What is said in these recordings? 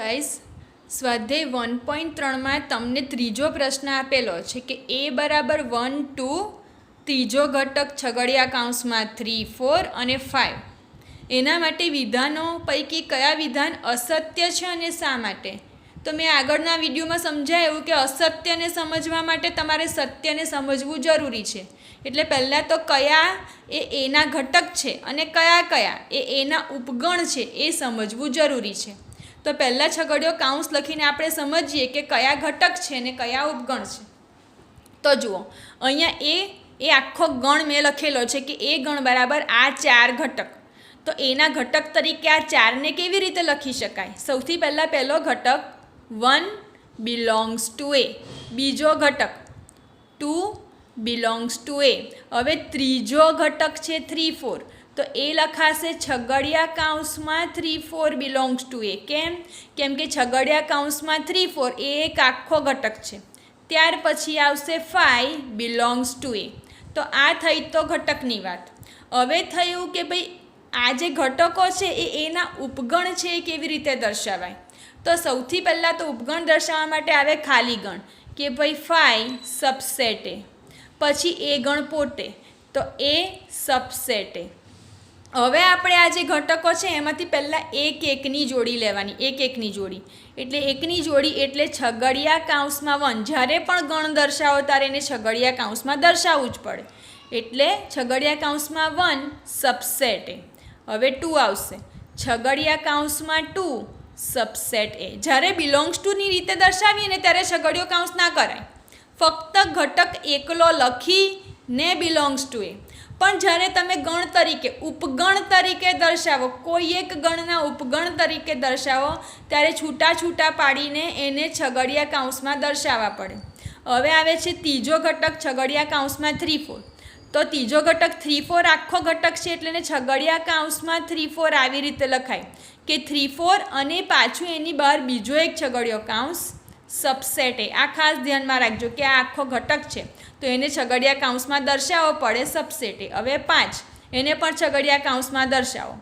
Guys સ્વાધ્યાય 1.3માં તમને ત્રીજો પ્રશ્ન આપેલો છે કે a બરાબર 1 2 ત્રીજો ઘટક છગડિયા કૌંસમાં 3 4 અને 5 એના માટે વિધાનો પૈકી કયા વિધાન અસત્ય છે અને શા માટે? તો મેં આગળના વિડીયોમાં સમજાવ્યું કે અસત્યને સમજવા માટે તમારે સત્યને સમજવું જરૂરી છે. એટલે પહેલાં તો કયા એ એના ઘટક છે અને કયા કયા એ એના ઉપગણ છે એ સમજવું જરૂરી છે. તો પહેલાં છગડીયો કાઉન્સ લખીને આપણે સમજીએ કે કયા ઘટક છે અને કયા ઉપગણ છે. તો જુઓ અહીંયા એ આખો ગણ મેં લખેલો છે કે એ ગણ બરાબર આ 4 ઘટક. તો એના ઘટક તરીકે આ 4ને કેવી રીતે લખી શકાય? સૌથી પહેલાં પહેલો ઘટક 1 બિલોંગ્સ ટુ એ, બીજો ઘટક 2 બિલોંગ્સ ટુ એ. હવે ત્રીજો ઘટક છે 3 4. તો એ લખાશે છગડિયા કૌંસમાં 3 4 બિલોંગ્સ ટુ એ. કેમ કે છગડિયા કૌંસમાં 3 4 એ એક આખો ઘટક છે. ત્યાર પછી આવશે 5 બિલોંગ્સ ટુ એ. તો આ થઈ તો ઘટકની વાત. હવે થયું કે ભાઈ આ જે ઘટકો છે એ એના ઉપગણ છે એ કેવી રીતે દર્શાવાય? તો સૌથી પહેલાં તો ઉપગણ દર્શાવવા માટે આવે ખાલી ગણ કે ભાઈ 5 સબસેટ એ, પછી એ ગણ પોતે તો એ સબસેટ એ. હવે આપણે આ જે ઘટકો છે એમાંથી પહેલાં એક એકની જોડી લેવાની, એક એકની જોડી એટલે એકની જોડી એટલે છગડિયા કૌંસમાં 1. જ્યારે પણ ગણ દર્શાવો ત્યારે એને છગડિયા કૌંસમાં દર્શાવવું જ પડે. એટલે છગડિયા કૌંસમાં 1 સબસેટ એ. હવે 2 આવશે છગડિયા કૌંસમાં 2 સબસેટ એ. જ્યારે બિલોંગ્સ ટુની રીતે દર્શાવીએ ને ત્યારે છગડિયો કૌંસ ના કરાય, ફક્ત ઘટક એકલો લખીને બિલોંગ્સ ટુ એ. પણ જ્યારે તમે ગણ તરીકે ઉપગણ તરીકે દર્શાવો, કોઈ એક ગણના ઉપગણ તરીકે દર્શાવો ત્યારે છૂટા છૂટા પાડીને એને છગડિયા કૌંસમાં દર્શાવવા પડે. હવે આવે છે ત્રીજો ઘટક છગડિયા કૌંસમાં 3 4. તો ત્રીજો ઘટક 3 4 આખો ઘટક છે એટલે એને છગડિયા કૌંસમાં 3 4 આવી રીતે લખાય કે 3 4 અને પાછું એની બહાર બીજો એક છગડિયો કૌંસ સબસેટ એ. આ ખાસ ધ્યાનમાં રાખજો કે આ આખો ઘટક છે તો એને છગડિયા કૌંસમાં દર્શાવવો પડે સબસેટ એ. હવે 5 એને પણ છગડિયા કૌંસમાં દર્શાવો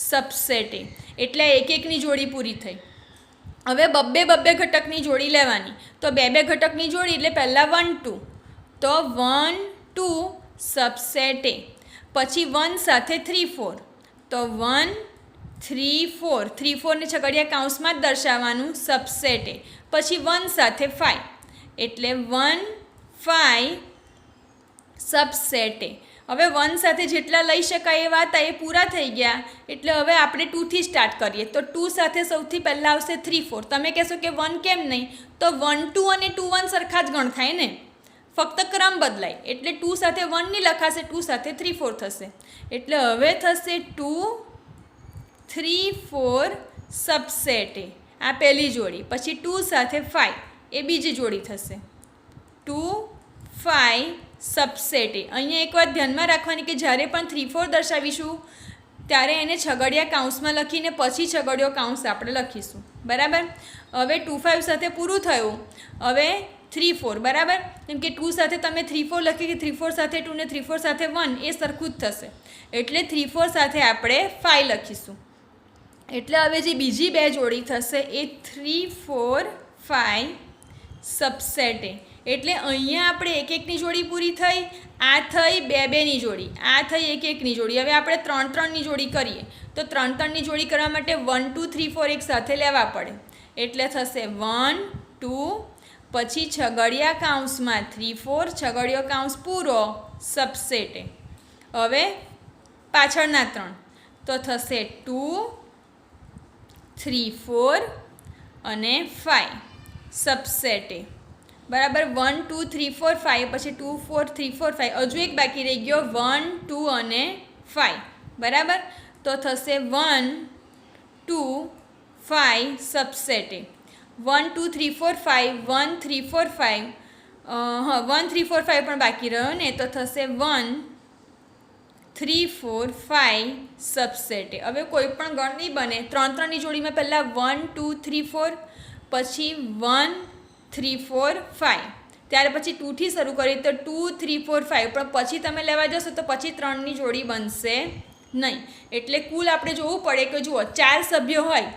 સબસેટ એ. એટલે એક એકની જોડી પૂરી થઈ. હવે બબ્બે ઘટકની જોડી લેવાની. તો બે ઘટકની જોડી એટલે પહેલાં 1 2 તો 1 2 સબસેટ એ. પછી 1 સાથે 3 4 તો 1 3 4 3 4 ને છગડિયા કૌંસમાં જ દર્શાવવાનું સબસેટ એ. પછી 1 સાથે 5 એટલે 1 5 સબસેટ એ. હવે 1 સાથે જેટલા લઈ શકાય એ વાત એ પૂરા થઈ ગયા. એટલે હવે આપણે 2થી સ્ટાર્ટ કરીએ. તો 2 સાથે સૌથી પહેલાં આવશે 3 4. તમે કહેશો કે 1 કેમ નહીં? તો 1 2 અને 2 1 સરખા જ ગણ થાય ને, ફક્ત ક્રમ બદલાય. એટલે 2 સાથે 1 નહીં લખાશે, 2 સાથે 3 4 થશે. એટલે હવે થશે 2 3 4 સબસેટ એ. આ પહેલી જોડી. પછી 2 સાથે 5 એ બીજી જોડી થશે 2 5 સબસેટ એ. અહીંયા એક વાત ધ્યાનમાં રાખવાની કે જ્યારે પણ 3 4 દર્શાવીશું ત્યારે એને છગડિયા કૌંસમાં લખીને પછી છગડિયો કૌંસ આપણે લખીશું. બરાબર. હવે 2 5 સાથે પૂરું થયું. હવે 3 4 બરાબર. કેમ કે 2 સાથે તમે 3 4 લખી કે 3 4 સાથે 2 ને 3 4 સાથે 1 એ સરખું જ થશે. એટલે 3 4 સાથે આપણે 5 લખીશું. એટલે હવે જે બીજી બે જોડી થશે એ 3 4 5 સબસેટ એ. એટલે અહીંયા આપણે એક એકની જોડી પૂરી થઈ. આ થઈ બે ની જોડી, આ થઈ એક એકની જોડી. હવે આપણે 3 3 ની જોડી કરીએ. તો 3 3 ની જોડી કરવા માટે 1 2 3 4 એક સાથે લેવા પડે. એટલે થશે 1 2 પછી છગડિયા કૌંસમાં 3 4 છગડિયો કૌંસ પૂરો સબસેટ એ. હવે પાછળના 3 તો થશે 2 3 4 અને 5 સબસેટ એ. બરાબર. 1 2 3 4 5 પછી 2 4 3 4 5 હજુ એક બાકી રહી ગયો 1 2 અને 5. બરાબર. તો થશે 1 2 5 સબસેટ એ. 1 2 3 4 5 1 3 4 5 1 3 4 5 પણ બાકી રહ્યો ને. તો થશે 1 3 4 5 સબસેટ એ. હવે કોઈ પણ ગણ નહીં બને. 3 3 ની જોડીમાં પહેલાં 1 2 3 4 પછી 1 3 4 5 ત્યાર પછી 2થી શરૂ કરીએ તો 2 3 4 5 પણ પછી તમે લેવા જશો તો પછી 3ની જોડી બનશે નહીં. એટલે કુલ આપણે જોવું પડે કે જુઓ 4 સભ્યો હોય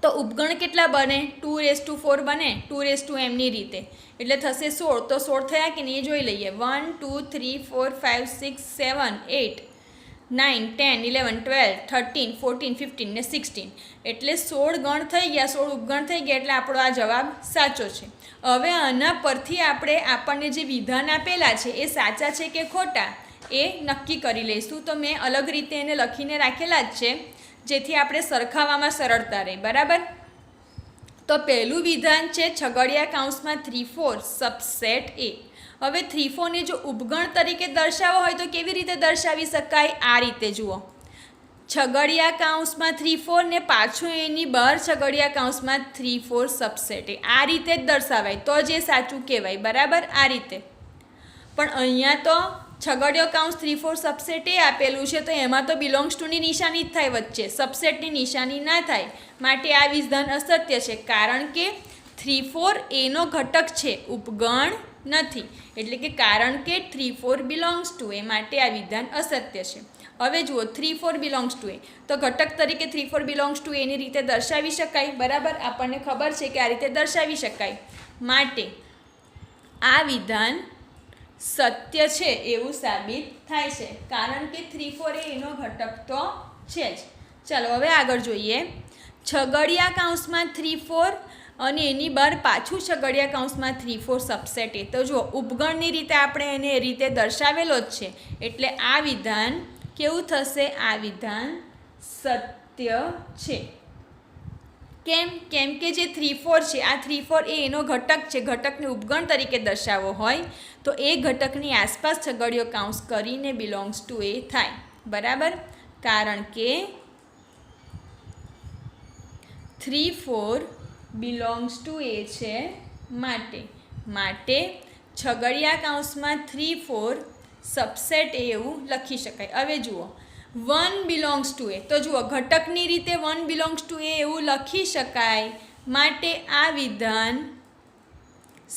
તો ઉપગણ કેટલા બને? 2⁴ બને, 2m રીતે, એટલે થશે 16. તો 16 થયા કે નહીં એ જોઈ લઈએ. 1 2 3 4 5 6 7 8 9 10 11 12 13 14 15 ને 16, એટલે 16 ગણ થઈ ગયા, 16 ઉપગણ થઈ ગયા, એટલે આપણો આ જવાબ સાચો છે. હવે આના પરથી આપણને જે વિધાન આપેલા છે એ સાચા છે કે ખોટા એ નક્કી કરી લઈશું. તો મેં અલગ રીતે એને લખીને રાખેલા જ છે, જેથી આપણે સરખાવવામાં સરળતા રહે. બરાબર. તો પહેલું વિધાન છે છગડિયા કૌંસમાં 3 4 સબસેટ એ. હવે 3 4 ને જો ઉપગણ તરીકે દર્શાવવો હોય તો કેવી રીતે દર્શાવી શકાય? આ રીતે જુઓ, છગડિયા કૌંસમાં 3 4 ને પાછું એની બહાર છગડિયા કૌંસમાં 3 4 સબસેટ એ. આ રીતે જ દર્શાવાય તો જ એ સાચું કહેવાય. બરાબર. આ રીતે. પણ અહીંયા તો છગડિયો કૌંસ 3 4 સબસેટ એ આપેલું છે, તો એમાં તો બિલોંગ્સ ટુની નિશાની જ થાય વચ્ચે, સબસેટની નિશાની ના થાય. માટે આ વિધાન અસત્ય છે, કારણ કે 3 4 એનો ઘટક છે, ઉપગણ નથી. એટલે કે કારણ કે 3 4 બિલોંગ્સ ટુ એ, માટે આ વિધાન અસત્ય છે. હવે જુઓ, 3 4 બિલોંગ્સ ટુ એ, તો ઘટક તરીકે 3 4 બિલોંગ્સ ટુ એની રીતે દર્શાવી શકાય. બરાબર. આપણને ખબર છે કે આ રીતે દર્શાવી શકાય. માટે આ વિધાન સત્ય છે એવું સાબિત થાય છે, કારણ કે 3 4 એ એનો ઘટક તો છે જ. ચાલો હવે આગળ જોઈએ. છગડિયા કૌંસમાં 3 4 અને એની બહાર પાછું છગડિયા કૌંસમાં 3 4 સબસેટ એ. તો જુઓ, ઉપગણની રીતે આપણે એને એ રીતે દર્શાવેલો જ છે, એટલે આ વિધાન કેવું થશે? આ વિધાન સત્ય છે. કેમ? કેમ કે જે 3 4 છે, આ 3 4 એ એનો ઘટક છે. ઘટકને ઉપગણ તરીકે દર્શાવવો હોય તો એ ઘટકની આસપાસ છગડીયો કૌંસ કરીને બિલોંગ્સ ટુ એ થાય. બરાબર. કારણ કે 3 4 બિલોંગ્સ ટુ એ છે, માટે છગડિયા કૌંસમાં 3 4 સબસેટ એ એવું લખી શકાય. હવે જુઓ, 1 બિલોંગ્સ ટુ એ, તો જુઓ ઘટકની રીતે 1 બિલોંગ્સ ટુ એ એવું લખી શકાય, માટે આ વિધાન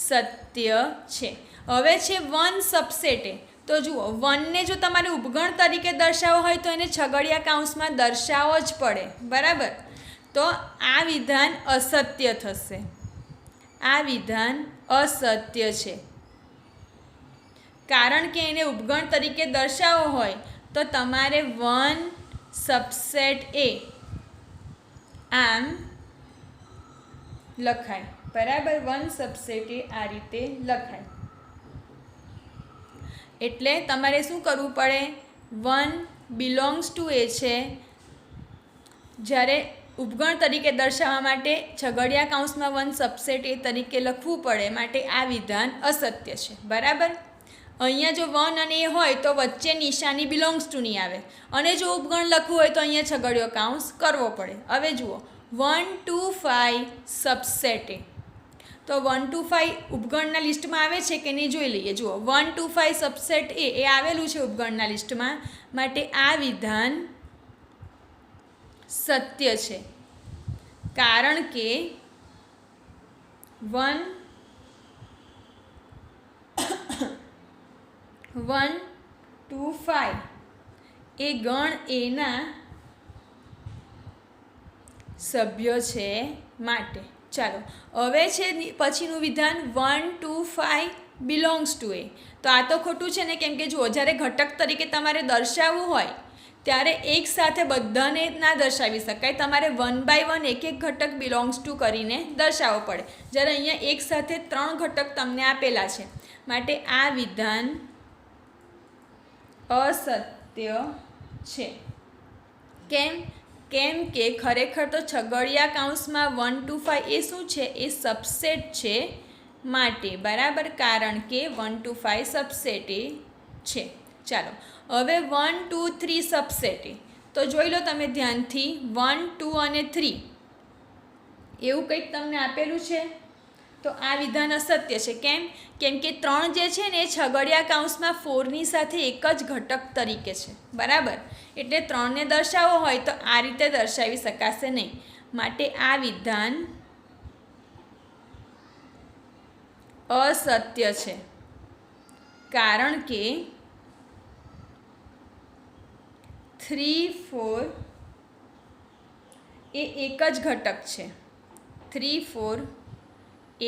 સત્ય છે. હવે છે 1 સબસેટ એ, તો જુઓ 1 ને જો તમારે ઉપગણ તરીકે દર્શાવવો હોય તો એને છગડિયા કૌંસમાં દર્શાવવો જ પડે. બરાબર. તો આ વિધાન અસત્ય થશે. આ વિધાન અસત્ય છે, કારણ કે એને ઉપગણ તરીકે દર્શાવવો હોય તો તમારે 1 સબસેટ એ આમ લખાય. બરાબર. 1 સબસેટ એ આ રીતે લખાય. એટલે તમારે શું કરવું પડે? 1 બિલોંગ્સ ટુ એ છે, જ્યારે ઉપગણ તરીકે દર્શાવવા માટે છગડિયા કૌંસમાં 1 સબસેટ એ તરીકે લખવું પડે, માટે આ વિધાન અસત્ય છે. બરાબર. અહીંયા જો 1 અને એ હોય તો વચ્ચે નિશાની બિલોંગ્સ ટુની આવે, અને જો ઉપગણ લખવું હોય તો અહીંયા છગડિયો કૌંસ કરવો પડે. હવે જુઓ, 1 2 5 સબસેટ એ, તો 1 2 5 ઉપગણના લિસ્ટમાં આવે છે કે નહીં જોઈ લઈએ. જુઓ, 1 2 5 સબસેટ એ આવેલું છે ઉપગણના લિસ્ટમાં, માટે આ વિધાન સત્ય છે, કારણ કે 1 2 5 એ ગણ એના સભ્યો છે, માટે. ચાલો હવે છે પછીનું વિધાન 1 2 5 બિલોંગ્સ ટુ એ. તો આ તો ખોટું છે ને, કેમ કે જુઓ, જ્યારે ઘટક તરીકે તમારે દર્શાવવું હોય ત્યારે એક સાથે બધાને ના દર્શાવી શકાય. તમારે 1 બાય 1 એક એક ઘટક બિલોંગ્સ ટુ કરીને દર્શાવવો પડે, જ્યારે અહીંયા એક સાથે 3 ઘટક તમને આપેલા છે, માટે આ વિધાન અસત્ય છે. કેમ? કેમ કે ખરેખર તો છગડિયા કૌંસમાં 1 2 5 એ શું છે? એ સબસેટ છે, માટે. બરાબર. કારણ કે 1 2 5 સબસેટ એ છે. ચાલો હવે 1 2 3 સબસેટ એ, તો જોઈ લો તમે ધ્યાનથી, 1 2 અને 3 એવું કંઈક તમને આપેલું છે, તો આ વિધાન અસત્ય છે. કેમ? કેમ કે 3 જે છે ને એ છગડિયા કૌંસમાં 4ની સાથે એક જ ઘટક તરીકે છે. બરાબર. એટલે 3ને દર્શાવવો હોય તો આ રીતે દર્શાવી શકાશે નહીં, માટે આ વિધાન અસત્ય છે, કારણ કે 3 4 એ એક જ ઘટક છે. 3 4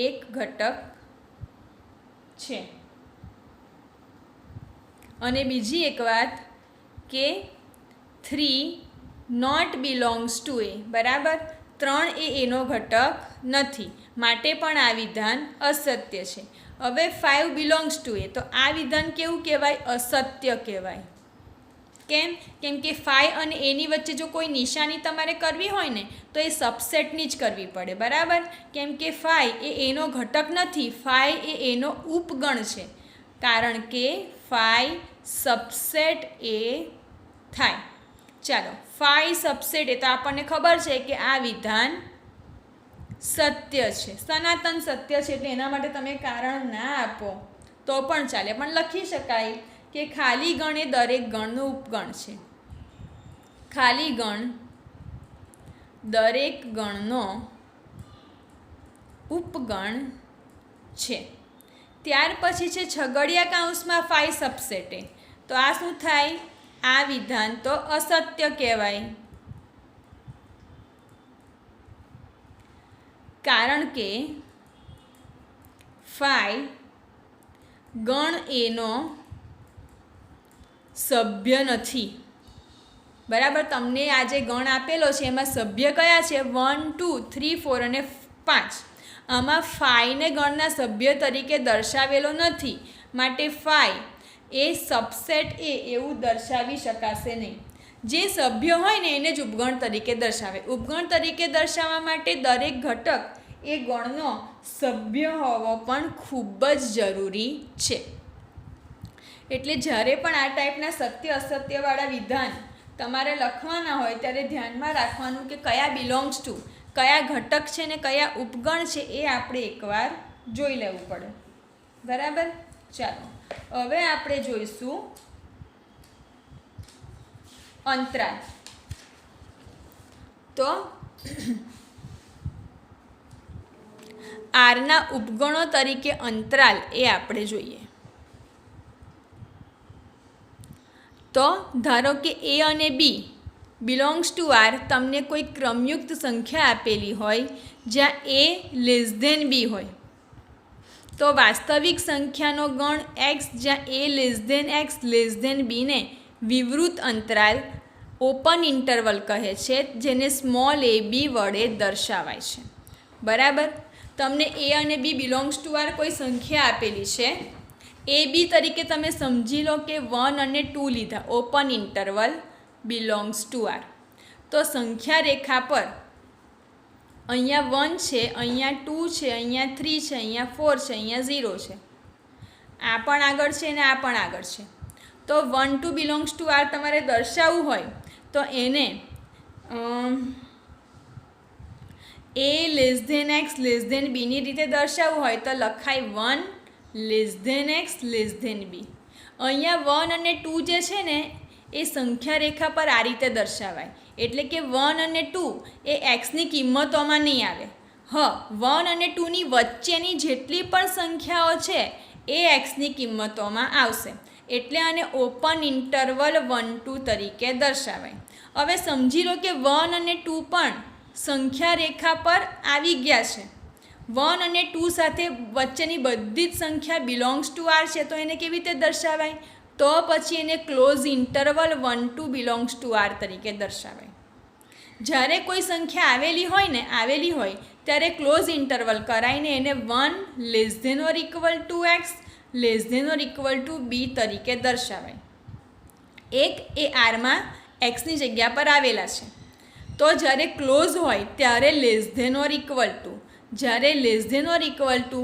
એક ઘટક છે. અને બીજી એક વાત કે 3 નોટ બિલોંગ્સ ટુ એ, બરાબર. 3 એ એનો ઘટક નથી, માટે પણ આ વિધાન અસત્ય છે. હવે 5 બિલોંગ્સ ટુ એ, તો આ વિધાન કેવું કહેવાય? અસત્ય કહેવાય. કેમ? કેમ કે 5 અને એની વચ્ચે જો કોઈ નિશાની તમારે કરવી હોય ને તો એ સબસેટની જ કરવી પડે, બરાબર. કેમ કે 5 એ એનો ઘટક નથી, 5 એ એનો ઉપગણ છે. કારણ કે 5 સબસેટ એ થાય. ચાલો, 5 સબસેટ એ તો આપણને ખબર છે કે આ વિધાન સત્ય છે, સનાતન સત્ય છે. એટલે એના માટે તમે કારણ ના આપો તો પણ ચાલે, પણ લખી શકાય કે ખાલી ગણ એ દરેક ગણનો ઉપગણ છે. ખાલી ગણ દરેક ગણનો ઉપગણ છે. ત્યાર પછી છે છગડિયા કૌંસમાં 5 સબસેટે, તો આ શું થાય? આ વિધાન તો અસત્ય કહેવાય. કારણ કે 5 ગણ એનો સભ્ય નથી, બરાબર. તમને આ જે ગણ આપેલો છે એમાં સભ્ય કયા છે? 1 2 3 4 અને 5. આમાં 5 ને ગણના સભ્ય તરીકે દર્શાવેલો નથી, માટે 5 એ સબસેટ એ એવું દર્શાવી શકાશે નહીં. જે સભ્ય હોય ને એને જ ઉપગણ તરીકે દર્શાવે. ઉપગણ તરીકે દર્શાવવા માટે દરેક ઘટક એ ગણનો સભ્ય હોવો પણ ખૂબ જ જરૂરી છે. એટલે જ્યારે પણ આ ટાઈપના સત્ય અસત્યવાળા વિધાન તમારે લખવાના હોય ત્યારે ધ્યાનમાં રાખવાનું કે કયા બિલોંગ્સ ટુ, કયા ઘટક છે ને કયા ઉપગણ છે એ આપણે એકવાર જોઈ લેવું પડે, બરાબર. ચાલો, હવે આપણે જોઈશું અંતરાલ. તો આરના ઉપગણો તરીકે અંતરાલ એ આપણે જોઈએ. તો ધારો કે એ અને બી બિલોંગ્સ ટુ આર, તમને કોઈ ક્રમયુક્ત સંખ્યા આપેલી હોય જ્યાં એ લેસ ધેન બી હોય, તો વાસ્તવિક સંખ્યાનો ગણ એક્સ જ્યાં એ લેસ ધેન બીને વિવૃત અંતરાલ ઓપન ઇન્ટરવલ કહે છે, જેને સ્મોલ એ બી વડે દર્શાવાય છે, બરાબર. તમને એ અને બી બિલોંગ્સ ટુ આર કોઈ સંખ્યા આપેલી છે, એ બી તરીકે તમે સમજી લો કે 1 અને 2 લીધા, open interval belongs to R. તો સંખ્યા રેખા પર અહીંયા 1 છે, અહીંયા 2 છે, અહીંયા 3 છે, અહીંયા 4 છે, અહીંયા 0 છે. આ પણ આગળ છે ને આ પણ આગળ છે. તો 1 2 બિલોંગ્સ ટુ આર તમારે દર્શાવવું હોય તો એને એ લેસ ધેન બીની રીતે દર્શાવવું હોય તો લખાય 1 લેસ ધેન બી. અહીંયા 1 અને 2 જે છે ને એ સંખ્યા રેખા પર આ રીતે દર્શાવાય. એટલે કે 1 અને 2 એ એક્સની કિંમતોમાં નહીં આવે. 1 અને 2ની વચ્ચેની જેટલી પણ સંખ્યાઓ છે એ એક્સની કિંમતોમાં આવશે. એટલે આને ઓપન ઇન્ટરવલ 1 2 તરીકે દર્શાવાય. હવે સમજી લો કે 1 અને 2 પણ સંખ્યા રેખા પર આવી ગયા છે. 1 અને 2 સાથે વચ્ચેની બધી જ સંખ્યા બિલોંગ્સ ટુ આર છે, તો એને કેવી રીતે દર્શાવાય? તો પછી એને close interval 1 2 belongs to R તરીકે દર્શાવાય. જ્યારે કોઈ સંખ્યા આવેલી હોય ત્યારે ક્લોઝ ઇન્ટરવલ કરાવીને એને 1 less than or equal to X less than or equal to B તરીકે દર્શાવાય. એક એ આરમાં એક્સની જગ્યા પર આવેલા છે, તો જ્યારે ક્લોઝ હોય ત્યારે less than or equal to, જ્યારે less than or equal to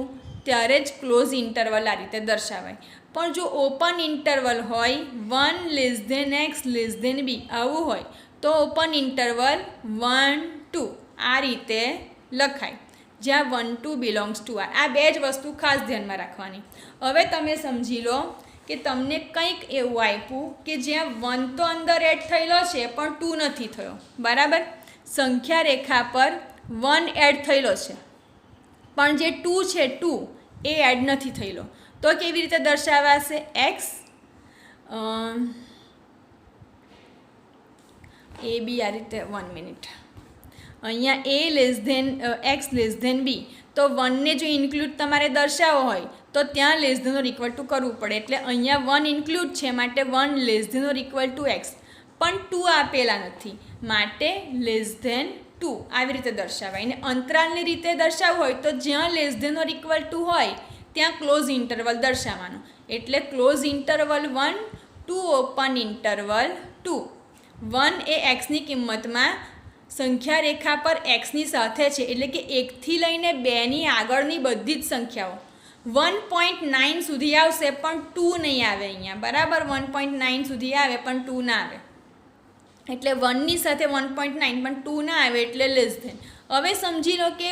ત્યારે જ ક્લોઝ ઇન્ટરવલ આ રીતે દર્શાવાય. પણ જો ઓપન ઇન્ટરવલ હોય 1 less than X less than B આવું હોય તો ઓપન ઇન્ટરવલ 1 2 આ રીતે લખાય, જ્યાં 1 2 બિલોંગ્સ ટુ આર. આ બે જ વસ્તુ ખાસ ધ્યાનમાં રાખવાની. હવે તમે સમજી લો કે તમને કંઈક એવું આપ્યું કે જ્યાં 1 તો અંદર એડ થયેલો છે પણ 2 નથી થયો, બરાબર. સંખ્યા રેખા પર 1 એડ થયેલો છે પણ જે 2 છે 2 એ એડ નથી થયેલો, તો કેવી રીતે દર્શાવાશે? એક્સ એ બી આ રીતે 1 મિનિટ. અહીંયા A less than X less than B, તો 1ને જો ઇન્ક્લુડ તમારે દર્શાવવો હોય તો ત્યાં less than or equal to કરવું પડે. એટલે અહીંયા 1 ઇન્ક્લુડ છે માટે 1 less than or equal to X, પણ 2 આપેલા નથી માટે લેસ ધેન 2 આવી રીતે દર્શાવાય. અને અંતરાલની રીતે દર્શાવવું હોય તો જ્યાં less than or equal to હોય ત્યાં ક્લોઝ ઇન્ટરવલ દર્શાવવાનું. એટલે close interval 1 to open interval 2. 1 એ એક્સની કિંમતમાં સંખ્યા રેખા પર એક્સની સાથે છે, એટલે કે 1થી લઈને 2ની આગળની બધી જ સંખ્યાઓ 1.9 સુધી આવશે પણ 2 નહીં આવે અહીંયા, બરાબર. 1.9 સુધી આવે પણ 2 ના આવે. એટલે 1ની સાથે 1.9 પણ 2 ના આવે એટલે લેસ ધેન. હવે સમજી લો કે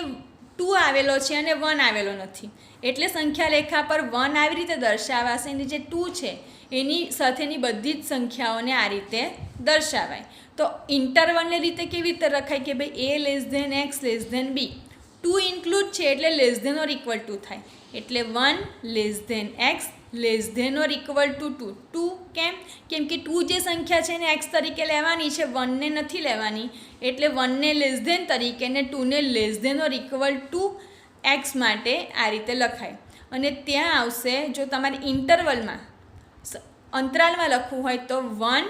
2 આવેલો છે અને 1 આવેલો નથી, એટલે સંખ્યા રેખા પર 1 આવી રીતે દર્શાવાશે અને જે 2 છે એની સાથેની બધી જ સંખ્યાઓને આ રીતે દર્શાવાય. તો ઇન્ટરવલની રીતે કેવી રીતે લખાય કે ભાઈ A less than X less than B, 2 include છે એટલે less than or equal to થાય. એટલે 1 less than X less than or equal to 2. 2 કેમ કે 2 જે સંખ્યા છે એને એક્સ તરીકે લેવાની છે, 1ને નથી લેવાની. એટલે 1ને લેસ ધેન તરીકે ને 2ને less than or equal to X માટે આ રીતે લખાય. અને ત્યાં આવશે, જો તમારે ઇન્ટરવલમાં અંતરાલમાં લખવું હોય તો 1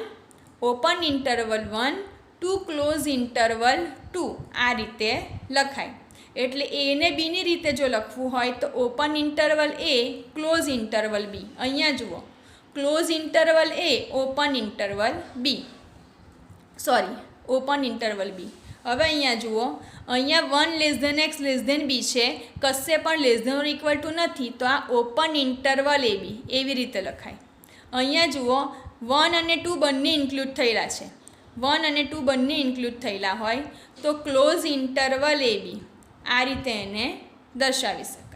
open interval 1 to close interval 2 આ રીતે લખાય. એટલે એ ને બીની રીતે જો લખવું હોય તો open interval A close interval B. અહીંયા જુઓ, close interval A open interval B, sorry open interval B. હવે અહીંયા જુઓ, અહીંયા 1 less than X less than B છે, કશે પણ less than or equal to નથી, તો આ ઓપન ઇન્ટરવલ એ બી એવી રીતે લખાય. અહીંયા જુઓ 1 અને 2 બંને ઇન્ક્લુડ થયેલા છે, 1 અને 2 બંને ઇન્ક્લુડ થયેલા હોય તો ક્લોઝ ઇન્ટરવલ એ બી આ રીતે એને દર્શાવી શકાય.